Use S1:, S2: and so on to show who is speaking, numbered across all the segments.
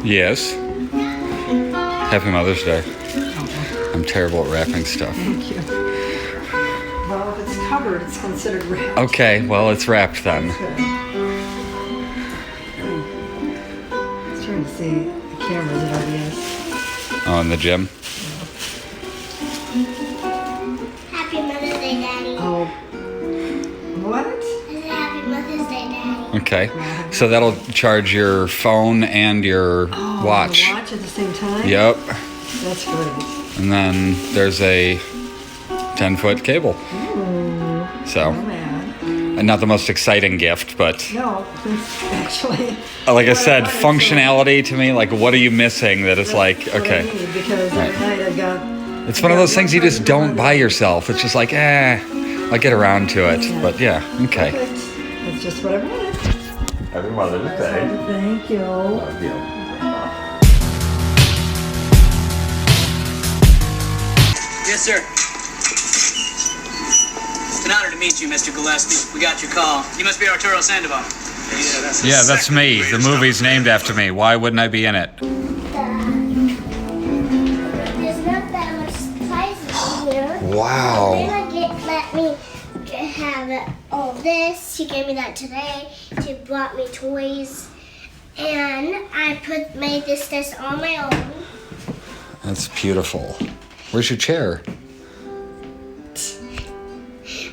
S1: Yes. Happy Mother's Day. I'm terrible at wrapping stuff.
S2: Thank you. Well, if it's covered, it's considered wrapped.
S1: Okay, well, it's wrapped then.
S2: Good. I was trying to see the cameras at RBS.
S1: Oh, in the gym?
S3: Happy Mother's Day, Daddy.
S2: Oh. What?
S3: I said Happy Mother's Day, Daddy.
S1: Okay. So that'll charge your phone and your watch.
S2: The watch at the same time?
S1: Yep.
S2: That's great.
S1: And then there's a 10-foot cable.
S2: Ooh.
S1: So,
S2: Oh, man.
S1: and not the most exciting gift, but
S2: No, it's actually.
S1: like I
S2: what
S1: said,
S2: wanted, so
S1: functionality to me, like what are you missing that is
S2: that's
S1: like,
S2: what I
S1: okay.
S2: need, because every night I got.
S1: It's one of those things you just don't buy yourself. It's just like, I'll get around to it. But yeah, okay.
S2: Perfect. That's just what I wanted.
S1: Happy Mother's Day.
S2: Thank you.
S1: Love you.
S4: Yes, sir. It's an honor to meet you, Mr. Gillespie. We got your call. You must be Arturo Sandoval.
S1: Yeah, that's me. The movie's named after me. Why wouldn't I be in it?
S3: There's not that much supplies in here.
S1: Wow.
S3: Then let me have all this. She gave me that today. She brought me toys. And I made this desk on my own.
S1: That's beautiful. Where's your chair?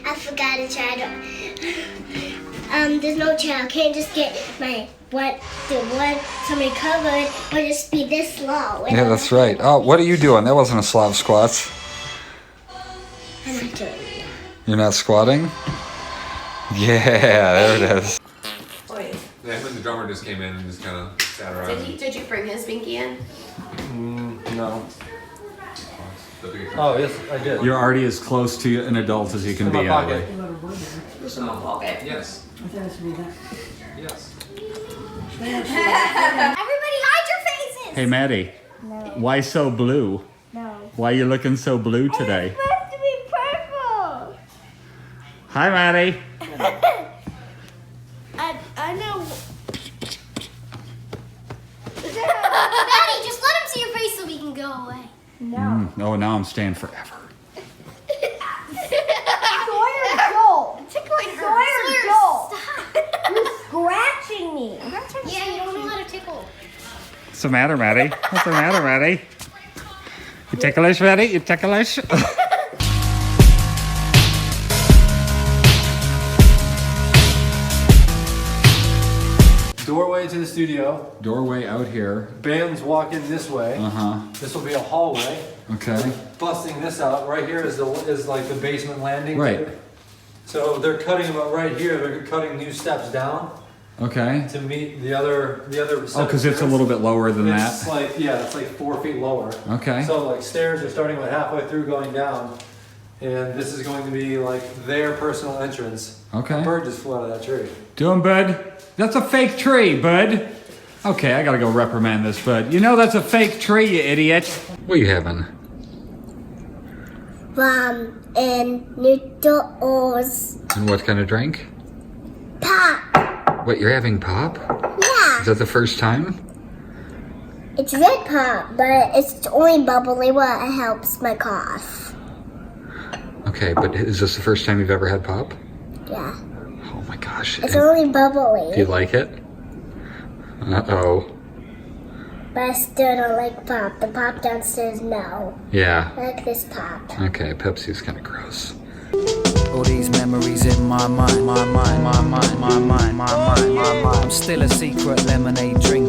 S3: I forgot a chair. There's no chair. I can't just get the one somebody covered or just be this low.
S1: Yeah, that's right. Oh, what are you doing? That wasn't a Slav squats.
S3: I'm not doing it.
S1: You're not squatting? Yeah, there it is.
S5: Yeah, I think the drummer just came in and just kind of sat around.
S6: Did you bring his binky in?
S7: No.
S5: The big-
S7: Oh, yes, I did.
S1: You're already as close to an adult as you can
S7: In my
S1: be,
S7: pocket.
S1: Eiley.
S6: Just in my pocket.
S5: Yes.
S2: I thought it should be that.
S5: Yes.
S3: Everybody hide your faces!
S1: Hey, Maddy.
S3: No.
S1: Why so blue?
S3: No.
S1: Why are you looking so blue today?
S3: It's supposed to be purple.
S1: Hi, Maddy.
S3: I know. Daddy, just let him see your face so we can go away. No.
S1: Oh, now I'm staying forever.
S3: Sawyer, go. Tickling her. Sawyer, go. Stop. You're scratching me. Yeah, you don't know how to tickle.
S1: What's the matter, Maddy? What's the matter, Maddy? You ticklish, Maddy? You ticklish?
S7: Doorway to the studio.
S1: Doorway out here.
S7: Bands walk in this way.
S1: Uh-huh.
S7: This will be a hallway.
S1: Okay.
S7: Busting this out. Right here is like the basement landing.
S1: Right.
S7: So they're cutting about right here. They're cutting new steps down
S1: Okay.
S7: to meet the other.
S1: Oh, because it's a little bit lower than
S7: It's
S1: that.
S7: like it's like 4 feet lower.
S1: Okay.
S7: So like stairs are starting about halfway through going down, and this is going to be like their personal entrance.
S1: Okay.
S7: A bird just flew out of that tree.
S1: Doing, bud? That's a fake tree, bud. Okay, I gotta go reprimand this bud. You know that's a fake tree, you idiot. What are you having?
S3: And noodles.
S1: And what kind of drink?
S3: Pop.
S1: What, you're having pop?
S3: Yeah.
S1: Is that the first time?
S3: It's red pop, but it's only bubbly, what helps my cough.
S1: Okay, but is this the first time you've ever had pop?
S3: Yeah.
S1: Oh my gosh.
S3: It's
S1: And
S3: only bubbly.
S1: do you like it? Uh-oh.
S3: But I still don't like pop. The pop downstairs, no.
S1: Yeah.
S3: I like this pop.
S1: Okay, Pepsi's kind of gross.
S8: All these memories in my mind, my mind, my mind, my mind, my mind, my mind. I'm still a secret lemonade drink.